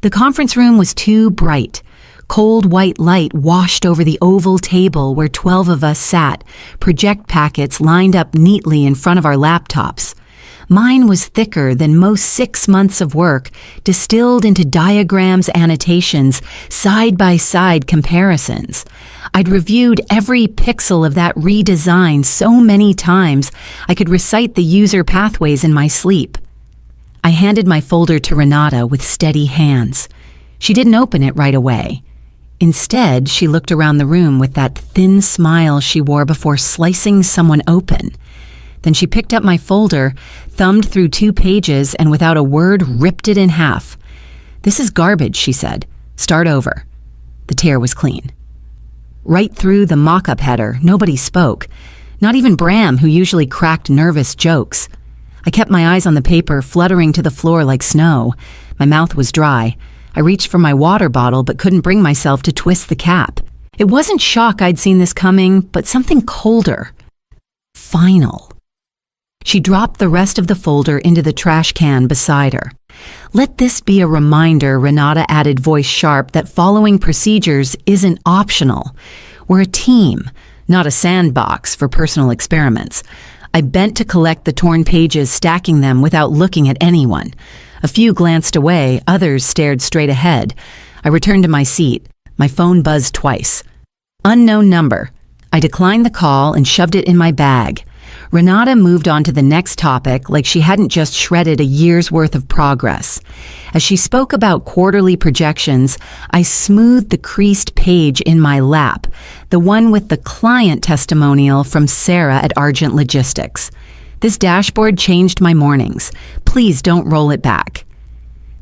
The conference room was too bright. Cold white light washed over the oval table where 12 of us sat, project packets lined up neatly in front of our laptops. Mine was thicker than most 6 months of work, distilled into diagrams, annotations, side-by-side comparisons. I'd reviewed every pixel of that redesign so many times I could recite the user pathways in my sleep. I handed my folder to Renata with steady hands. She didn't open it right away. Instead, she looked around the room with that thin smile she wore before slicing someone open. Then she picked up my folder, thumbed through 2 pages, and without a word ripped it in half. "This is garbage," she said. "Start over." The tear was clean. Right through the mock-up header, nobody spoke. Not even Bram, who usually cracked nervous jokes. I kept my eyes on the paper, fluttering to the floor like snow. My mouth was dry. I reached for my water bottle but couldn't bring myself to twist the cap. It wasn't shock I'd seen this coming, but something colder. Final. She dropped the rest of the folder into the trash can beside her. "Let this be a reminder," Renata added, voice sharp, "that following procedures isn't optional. We're a team, not a sandbox for personal experiments." I bent to collect the torn pages, stacking them without looking at anyone. A few glanced away, others stared straight ahead. I returned to my seat. My phone buzzed twice. Unknown number. I declined the call and shoved it in my bag. Renata moved on to the next topic like she hadn't just shredded a year's worth of progress. As she spoke about quarterly projections, I smoothed the creased page in my lap, the one with the client testimonial from Sarah at Argent Logistics. "This dashboard changed my mornings. Please don't roll it back."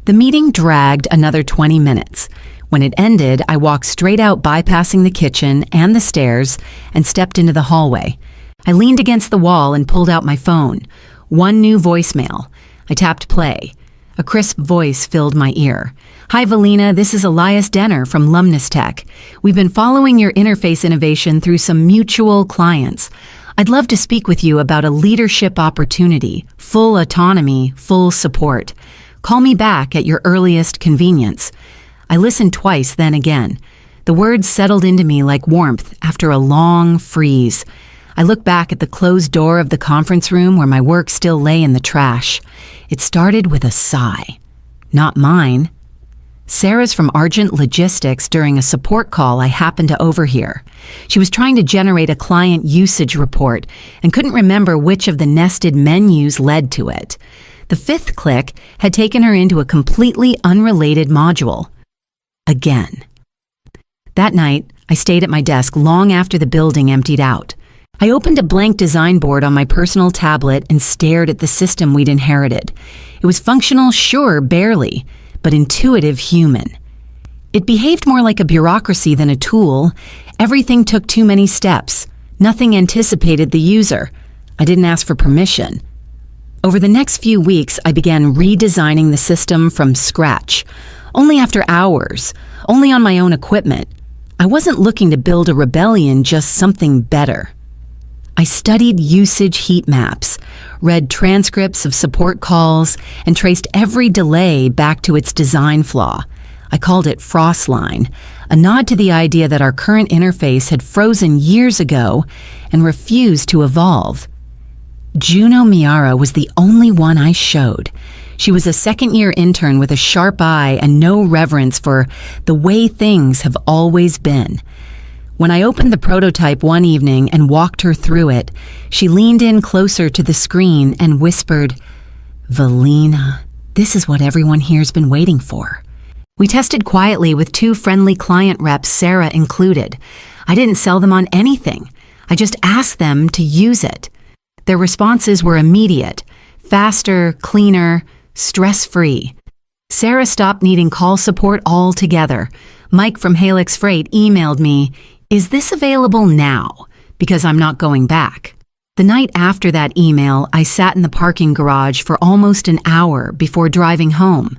The meeting dragged another 20 minutes. When it ended, I walked straight out, bypassing the kitchen and the stairs, and stepped into the hallway. I leaned against the wall and pulled out my phone. One new voicemail. I tapped play. A crisp voice filled my ear. "Hi, Valina, this is Elias Denner from Lumnus Tech. We've been following your interface innovation through some mutual clients. I'd love to speak with you about a leadership opportunity, full autonomy, full support. Call me back at your earliest convenience." I listened twice, then again. The words settled into me like warmth after a long freeze. I looked back at the closed door of the conference room where my work still lay in the trash. It started with a sigh. Not mine. Sarah's from Argent Logistics during a support call I happened to overhear. She was trying to generate a client usage report and couldn't remember which of the nested menus led to it. The 5th click had taken her into a completely unrelated module. Again. That night, I stayed at my desk long after the building emptied out. I opened a blank design board on my personal tablet and stared at the system we'd inherited. It was functional, sure, barely, but intuitive, human. It behaved more like a bureaucracy than a tool. Everything took too many steps. Nothing anticipated the user. I didn't ask for permission. Over the next few weeks, I began redesigning the system from scratch. Only after hours, only on my own equipment. I wasn't looking to build a rebellion, just something better. I studied usage heat maps, read transcripts of support calls, and traced every delay back to its design flaw. I called it Frostline, a nod to the idea that our current interface had frozen years ago and refused to evolve. Juno Miara was the only one I showed. She was a second-year intern with a sharp eye and no reverence for the way things have always been. When I opened the prototype one evening and walked her through it, she leaned in closer to the screen and whispered, "Valina, this is what everyone here's been waiting for." We tested quietly with 2 friendly client reps, Sarah included. I didn't sell them on anything. I just asked them to use it. Their responses were immediate, faster, cleaner, stress-free. Sarah stopped needing call support altogether. Mike from Halix Freight emailed me, "Is this available now? Because I'm not going back." The night after that email, I sat in the parking garage for almost an hour before driving home.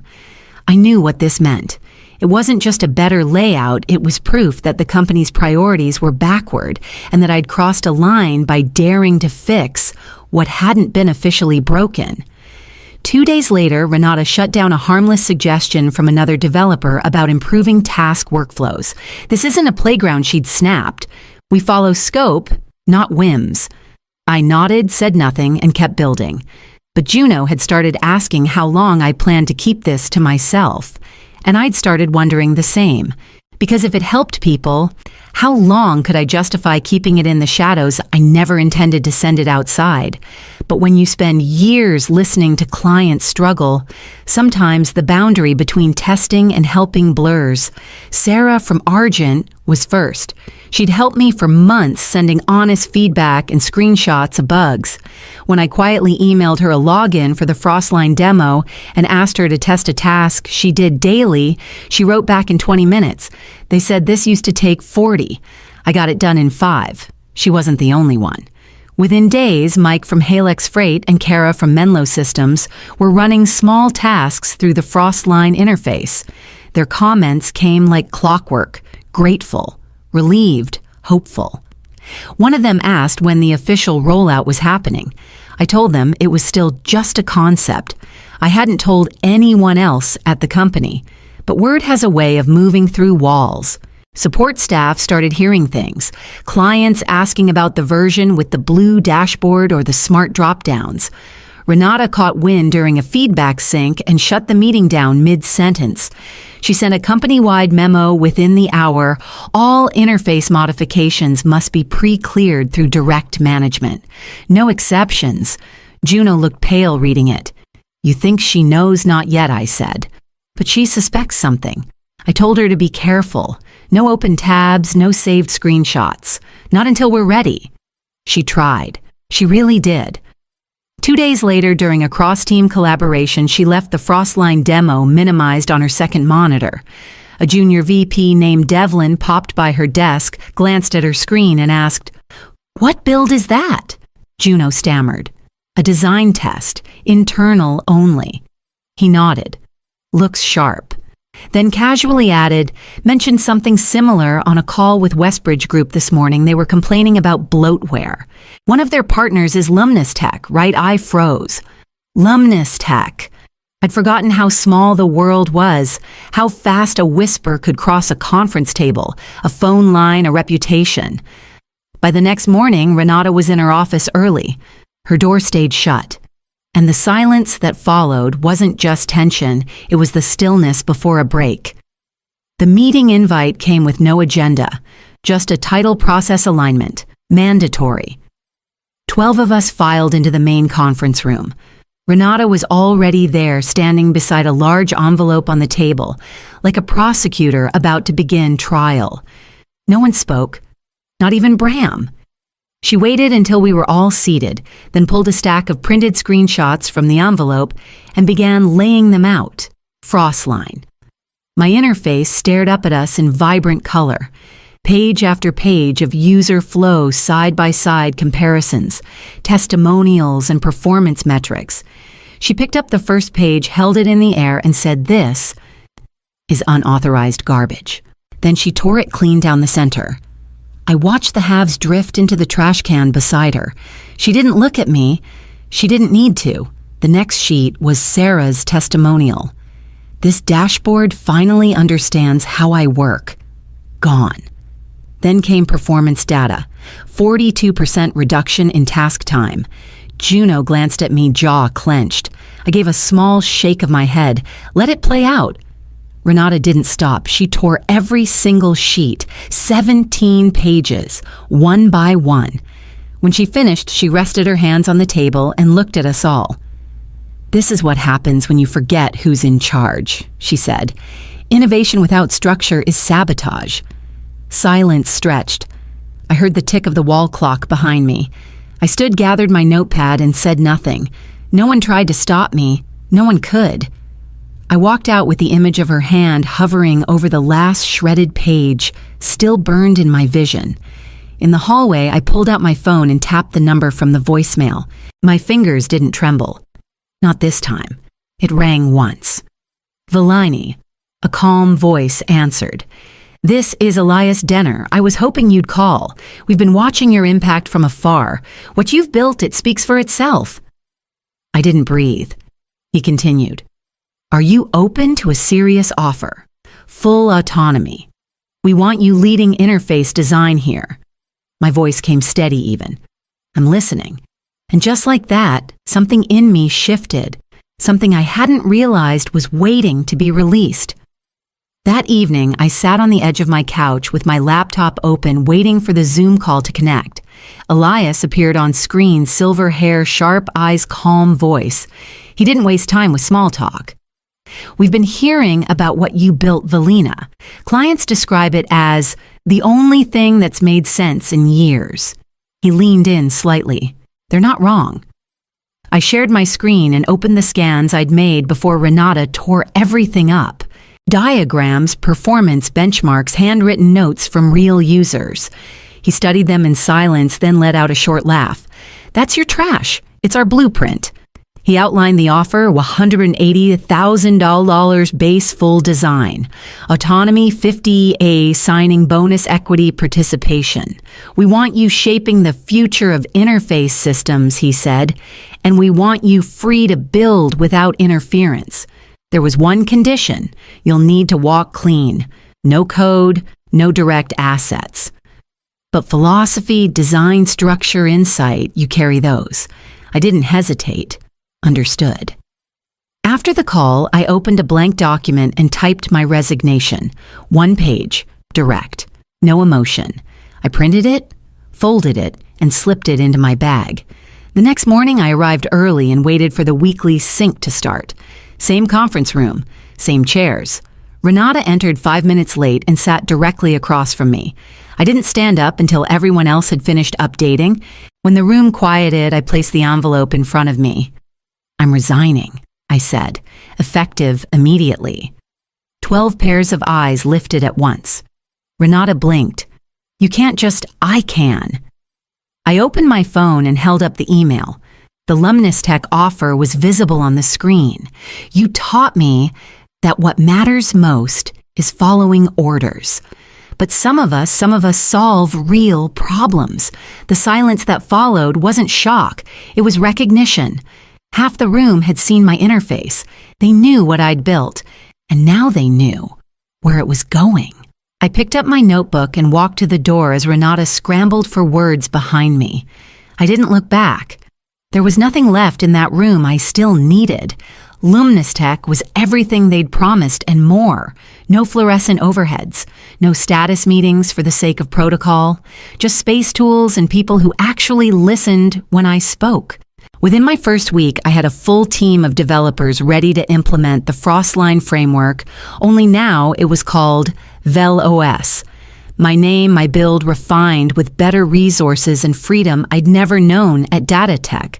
I knew what this meant. It wasn't just a better layout, it was proof that the company's priorities were backward and that I'd crossed a line by daring to fix what hadn't been officially broken. 2 days later, Renata shut down a harmless suggestion from another developer about improving task workflows. This isn't a playground, she'd snapped. We follow scope, not whims. I nodded, said nothing, and kept building. But Juno had started asking how long I planned to keep this to myself. And I'd started wondering the same. Because if it helped people, how long could I justify keeping it in the shadows? I never intended to send it outside. But when you spend years listening to clients struggle, sometimes the boundary between testing and helping blurs. Sarah from Argent was first. She'd helped me for months sending honest feedback and screenshots of bugs. When I quietly emailed her a login for the Frostline demo and asked her to test a task she did daily, she wrote back in 20 minutes. They said this used to take 40. I got it done in 5. She wasn't the only one. Within days, Mike from Halex Freight and Kara from Menlo Systems were running small tasks through the Frostline interface. Their comments came like clockwork, grateful, relieved, hopeful. One of them asked when the official rollout was happening. I told them it was still just a concept. I hadn't told anyone else at the company. But word has a way of moving through walls. Support staff started hearing things. Clients asking about the version with the blue dashboard or the smart drop-downs. Renata caught wind during a feedback sync and shut the meeting down mid-sentence. She sent a company-wide memo within the hour. All interface modifications must be pre-cleared through direct management. No exceptions. Juno looked pale reading it. You think she knows? Not yet, I said. But she suspects something. I told her to be careful. No open tabs, no saved screenshots. Not until we're ready. She tried. She really did. 2 days later, during a cross-team collaboration, she left the Frostline demo minimized on her second monitor. A junior VP named Devlin popped by her desk, glanced at her screen, and asked, "What build is that?" Juno stammered. "A design test, internal only." He nodded. "Looks sharp." Then casually added, mentioned something similar on a call with Westbridge Group this morning. They were complaining about bloatware. One of their partners is Lumnus Tech, right? I froze. Lumnus Tech. I'd forgotten how small the world was, how fast a whisper could cross a conference table, a phone line, a reputation. By the next morning, Renata was in her office early. Her door stayed shut. And the silence that followed wasn't just tension, it was the stillness before a break. The meeting invite came with no agenda, just a title process alignment, mandatory. 12 of us filed into the main conference room. Renata was already there, standing beside a large envelope on the table, like a prosecutor about to begin trial. No one spoke, not even Bram. She waited until we were all seated, then pulled a stack of printed screenshots from the envelope and began laying them out. Frostline. My interface stared up at us in vibrant color. Page after page of user flow side-by-side comparisons, testimonials, and performance metrics. She picked up the first page, held it in the air, and said, "This is unauthorized garbage." Then she tore it clean down the center. I watched the halves drift into the trash can beside her. She didn't look at me. She didn't need to. The next sheet was Sarah's testimonial. "This dashboard finally understands how I work." Gone. Then came performance data. 42% reduction in task time. Juno glanced at me, jaw clenched. I gave a small shake of my head. Let it play out. Renata didn't stop. She tore every single sheet, 17 pages, one by one. When she finished, she rested her hands on the table and looked at us all. "This is what happens when you forget who's in charge," she said. "Innovation without structure is sabotage." Silence stretched. I heard the tick of the wall clock behind me. I stood, gathered my notepad, and said nothing. No one tried to stop me. No one could. I walked out with the image of her hand hovering over the last shredded page, still burned in my vision. In the hallway, I pulled out my phone and tapped the number from the voicemail. My fingers didn't tremble. Not this time. It rang once. "Vilani," a calm voice answered. "This is Elias Denner. I was hoping you'd call. We've been watching your impact from afar. What you've built, it speaks for itself." I didn't breathe. He continued, "Are you open to a serious offer? Full autonomy. We want you leading interface design here." My voice came steady even. "I'm listening." And just like that, something in me shifted, something I hadn't realized was waiting to be released. That evening, I sat on the edge of my couch with my laptop open, waiting for the Zoom call to connect. Elias appeared on screen, silver hair, sharp eyes, calm voice. He didn't waste time with small talk. "We've been hearing about what you built, Valina. Clients describe it as the only thing that's made sense in years." He leaned in slightly. "They're not wrong." I shared my screen and opened the scans I'd made before Renata tore everything up. Diagrams, performance benchmarks, handwritten notes from real users. He studied them in silence, then let out a short laugh. "That's your trash. It's our blueprint." He outlined the offer: $180,000 base full design, autonomy 50A signing bonus equity participation. "We want you shaping the future of interface systems," he said, "and we want you free to build without interference. There was one condition: you'll need to walk clean. No code, no direct assets. But philosophy, design, structure, insight, you carry those." I didn't hesitate. Understood. After the call, I opened a blank document and typed my resignation. 1 page, direct, no emotion. I printed it, folded it, and slipped it into my bag. The next morning, I arrived early and waited for the weekly sync to start. Same conference room, same chairs. Renata entered 5 minutes late and sat directly across from me. I didn't stand up until everyone else had finished updating. When the room quieted, I placed the envelope in front of me. "I'm resigning," I said, effective immediately. 12 pairs of eyes lifted at once. Renata blinked. "You can't just, I can." I opened my phone and held up the email. The Lumnis Tech offer was visible on the screen. "You taught me that what matters most is following orders. But some of us solve real problems." The silence that followed wasn't shock. It was recognition. Half the room had seen my interface. They knew what I'd built, and now they knew where it was going. I picked up my notebook and walked to the door as Renata scrambled for words behind me. I didn't look back. There was nothing left in that room I still needed. Lumnis Tech was everything they'd promised and more. No fluorescent overheads, no status meetings for the sake of protocol, just space tools and people who actually listened when I spoke. Within my first week, I had a full team of developers ready to implement the Frostline framework, only now it was called VelOS. My name, my build refined with better resources and freedom I'd never known at Data Tech.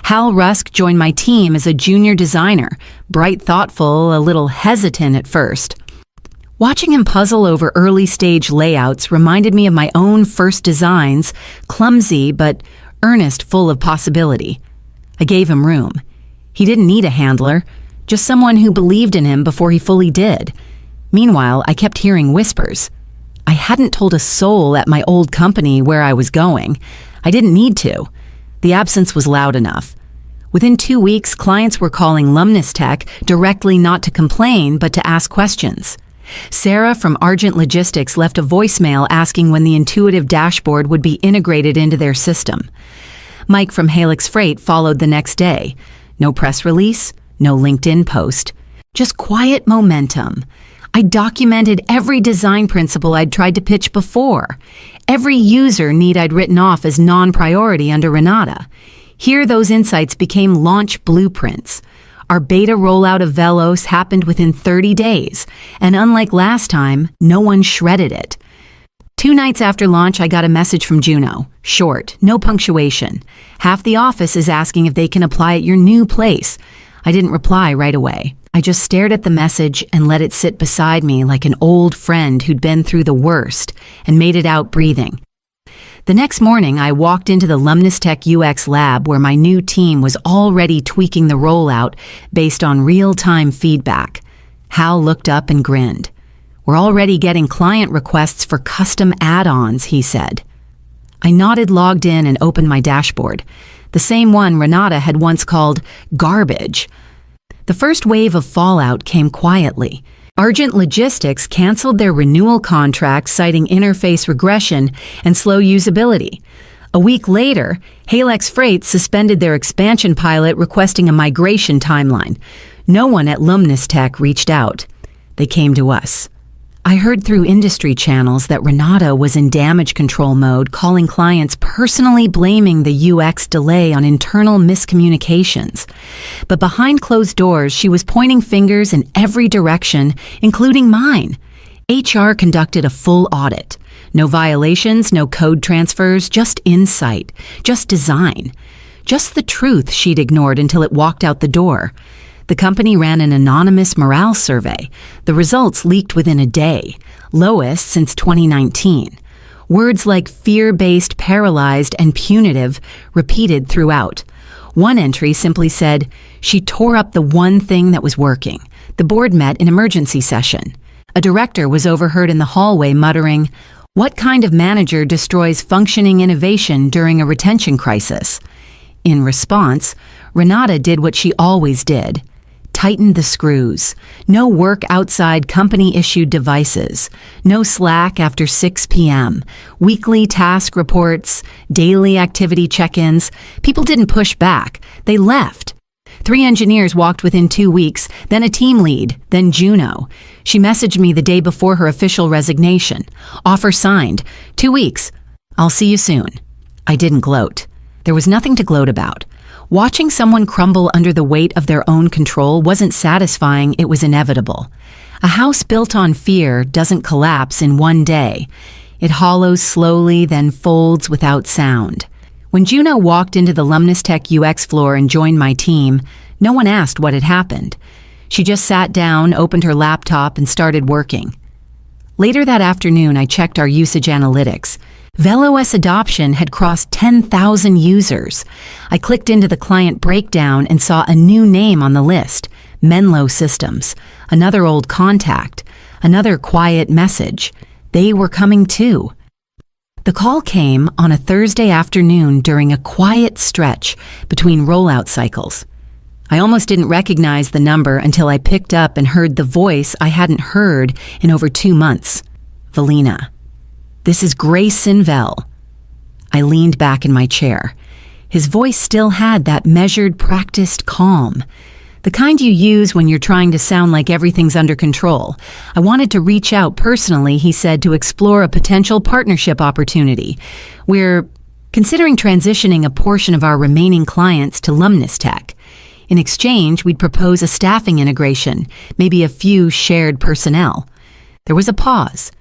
Hal Rusk joined my team as a junior designer, bright, thoughtful, a little hesitant at first. Watching him puzzle over early-stage layouts reminded me of my own first designs, clumsy but earnest, full of possibility. I gave him room. He didn't need a handler, just someone who believed in him before he fully did. Meanwhile, I kept hearing whispers. I hadn't told a soul at my old company where I was going. I didn't need to. The absence was loud enough. Within 2 weeks, clients were calling Lumnis Tech directly, not to complain, but to ask questions. Sarah from Argent Logistics left a voicemail asking when the intuitive dashboard would be integrated into their system. Mike from Halix Freight followed the next day. No press release, no LinkedIn post, just quiet momentum. I documented every design principle I'd tried to pitch before, every user need I'd written off as non-priority under Renata. Here, those insights became launch blueprints. Our beta rollout of Velos happened within 30 days, and unlike last time, no one shredded it. 2 nights after launch, I got a message from Juno. Short, no punctuation. "Half the office is asking if they can apply at your new place." I didn't reply right away. I just stared at the message and let it sit beside me like an old friend who'd been through the worst and made it out breathing. The next morning, I walked into the Lumnis Tech UX lab where my new team was already tweaking the rollout based on real-time feedback. Hal looked up and grinned. "We're already getting client requests for custom add-ons," he said. I nodded, logged in, and opened my dashboard. The same one Renata had once called garbage. The first wave of fallout came quietly. Argent Logistics canceled their renewal contract citing interface regression and slow usability. A week later, Halex Freight suspended their expansion pilot requesting a migration timeline. No one at Lumnis Tech reached out. They came to us. I heard through industry channels that Renata was in damage control mode, calling clients personally blaming the UX delay on internal miscommunications. But behind closed doors, she was pointing fingers in every direction, including mine. HR conducted a full audit. No violations, no code transfers, just insight, just design. Just the truth she'd ignored until it walked out the door. The company ran an anonymous morale survey. The results leaked within a day, lowest since 2019. Words like fear-based, paralyzed, and punitive repeated throughout. One entry simply said, "She tore up the one thing that was working." The board met in emergency session. A director was overheard in the hallway muttering, "What kind of manager destroys functioning innovation during a retention crisis?" In response, Renata did what she always did. Tightened the screws. No work outside company-issued devices. No Slack after 6 p.m. Weekly task reports, daily activity check-ins. People didn't push back. They left. 3 engineers walked within 2 weeks, then a team lead, then Juno. She messaged me the day before her official resignation. Offer signed. 2 weeks. I'll see you soon. I didn't gloat. There was nothing to gloat about. Watching someone crumble under the weight of their own control wasn't satisfying, it was inevitable. A house built on fear doesn't collapse in one day. It hollows slowly, then folds without sound. When Juno walked into the Lumnis Tech UX floor and joined my team, no one asked what had happened. She just sat down, opened her laptop, and started working. Later that afternoon, I checked our usage analytics. VeloS adoption had crossed 10,000 users. I clicked into the client breakdown and saw a new name on the list, Menlo Systems, another old contact, another quiet message. They were coming too. The call came on a Thursday afternoon during a quiet stretch between rollout cycles. I almost didn't recognize the number until I picked up and heard the voice I hadn't heard in over 2 months. Valina. "This is Grayson Vell." I leaned back in my chair. His voice still had that measured, practiced calm. The kind you use when you're trying to sound like everything's under control. I wanted to reach out personally, he said, to explore a potential partnership opportunity. We're considering transitioning a portion of our remaining clients to Lumnis Tech. In exchange, we'd propose a staffing integration, maybe a few shared personnel. There was a pause.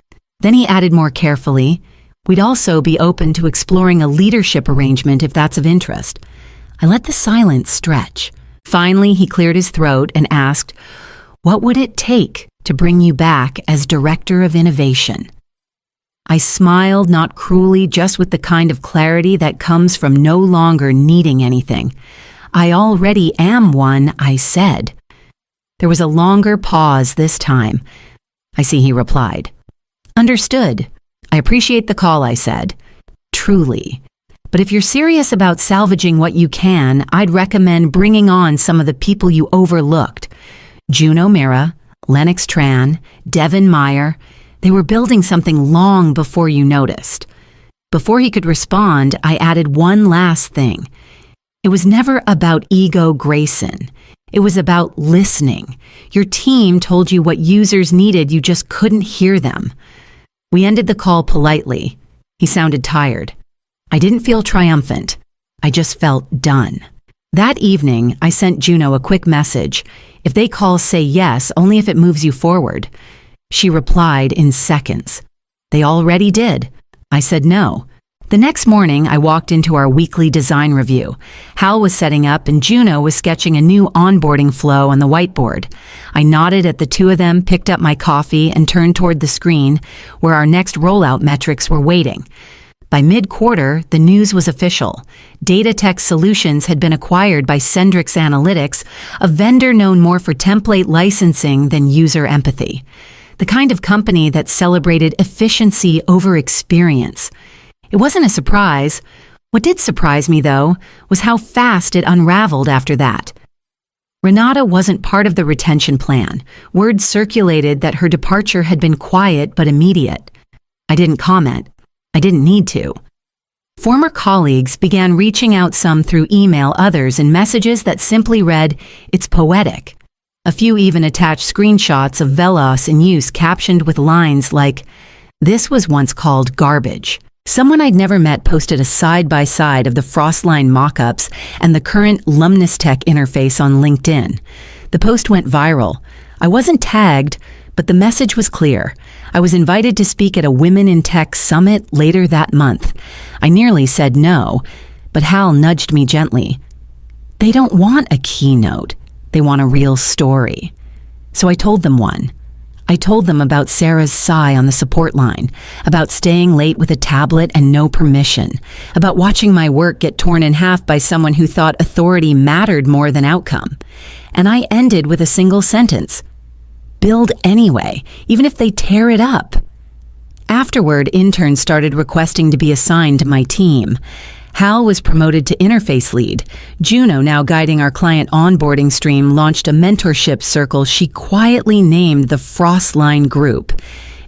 Then he added more carefully, "We'd also be open to exploring a leadership arrangement if that's of interest." I let the silence stretch. Finally, he cleared his throat and asked, "What would it take to bring you back as Director of Innovation?" I smiled, not cruelly, just with the kind of clarity that comes from no longer needing anything. "I already am one," I said. There was a longer pause this time. "I see," he replied. "Understood. I appreciate the call," I said. "Truly. But if you're serious about salvaging what you can, I'd recommend bringing on some of the people you overlooked. Juno Mira, Lennox Tran, Devin Meyer. They were building something long before you noticed." Before he could respond, I added one last thing. It was never about ego Grayson. It was about listening. Your team told you what users needed, you just couldn't hear them. We ended the call politely. He sounded tired. I didn't feel triumphant. I just felt done. That evening, I sent Juno a quick message. "If they call, say yes, only if it moves you forward." She replied in seconds. "They already did." I said no. The next morning, I walked into our weekly design review. Hal was setting up and Juno was sketching a new onboarding flow on the whiteboard. I nodded at the two of them, picked up my coffee, and turned toward the screen where our next rollout metrics were waiting. By mid-quarter, the news was official. Datatech Solutions had been acquired by Sendrix Analytics, a vendor known more for template licensing than user empathy. The kind of company that celebrated efficiency over experience. It wasn't a surprise. What did surprise me, though, was how fast it unraveled after that. Renata wasn't part of the retention plan. Word circulated that her departure had been quiet but immediate. I didn't comment. I didn't need to. Former colleagues began reaching out, some through email, others in messages that simply read, "It's poetic." A few even attached screenshots of Velos in use captioned with lines like, "This was once called garbage." Someone I'd never met posted a side-by-side of the Frostline mock-ups and the current Lumnistech interface on LinkedIn. The post went viral. I wasn't tagged, but the message was clear. I was invited to speak at a Women in Tech summit later that month. I nearly said no, but Hal nudged me gently. They don't want a keynote. They want a real story. So I told them one. I told them about Sarah's sigh on the support line, about staying late with a tablet and no permission, about watching my work get torn in half by someone who thought authority mattered more than outcome. And I ended with a single sentence. Build anyway, even if they tear it up. Afterward, interns started requesting to be assigned to my team. Hal was promoted to interface lead. Juno, now guiding our client onboarding stream, launched a mentorship circle she quietly named the Frostline Group.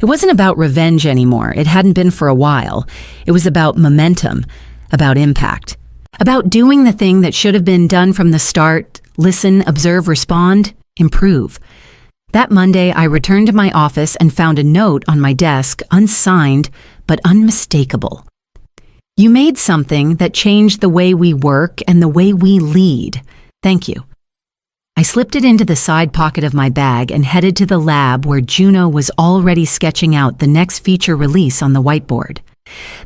It wasn't about revenge anymore. It hadn't been for a while. It was about momentum, about impact, about doing the thing that should have been done from the start: listen, observe, respond, improve. That Monday, I returned to my office and found a note on my desk, unsigned but unmistakable. You made something that changed the way we work and the way we lead. Thank you. I slipped it into the side pocket of my bag and headed to the lab where Juno was already sketching out the next feature release on the whiteboard.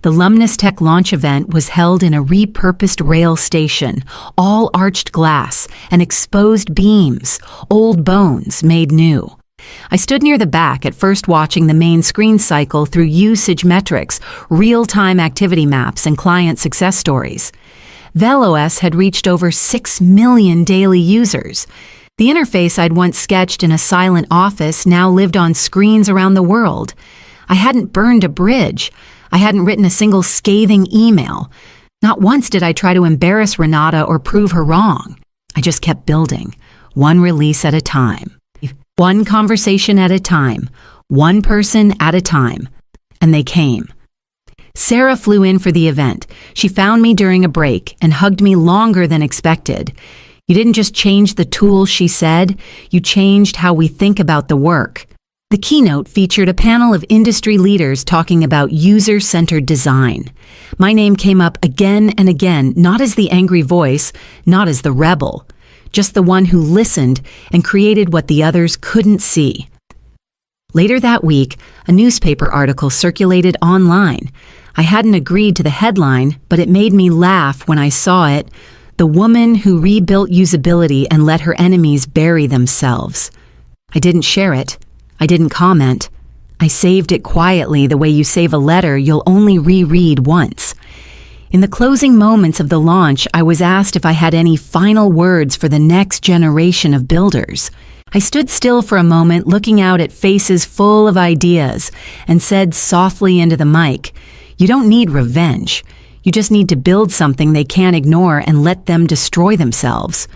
The Lumnistech launch event was held in a repurposed rail station, all arched glass and exposed beams, old bones made new. I stood near the back, at first watching the main screen cycle through usage metrics, real-time activity maps, and client success stories. VeloS had reached over 6 million daily users. The interface I'd once sketched in a silent office now lived on screens around the world. I hadn't burned a bridge. I hadn't written a single scathing email. Not once did I try to embarrass Renata or prove her wrong. I just kept building, one release at a time. One conversation at a time, one person at a time. And they came. Sarah flew in for the event. She found me during a break and hugged me longer than expected. You didn't just change the tool, she said. You changed how we think about the work. The keynote featured a panel of industry leaders talking about user-centered design. My name came up again and again, not as the angry voice, not as the rebel. Just the one who listened and created what the others couldn't see. Later that week, a newspaper article circulated online. I hadn't agreed to the headline, but it made me laugh when I saw it. The woman who rebuilt usability and let her enemies bury themselves. I didn't share it. I didn't comment. I saved it quietly the way you save a letter you'll only reread once. In the closing moments of the launch, I was asked if I had any final words for the next generation of builders. I stood still for a moment, looking out at faces full of ideas, and said softly into the mic, "You don't need revenge. You just need to build something they can't ignore and let them destroy themselves."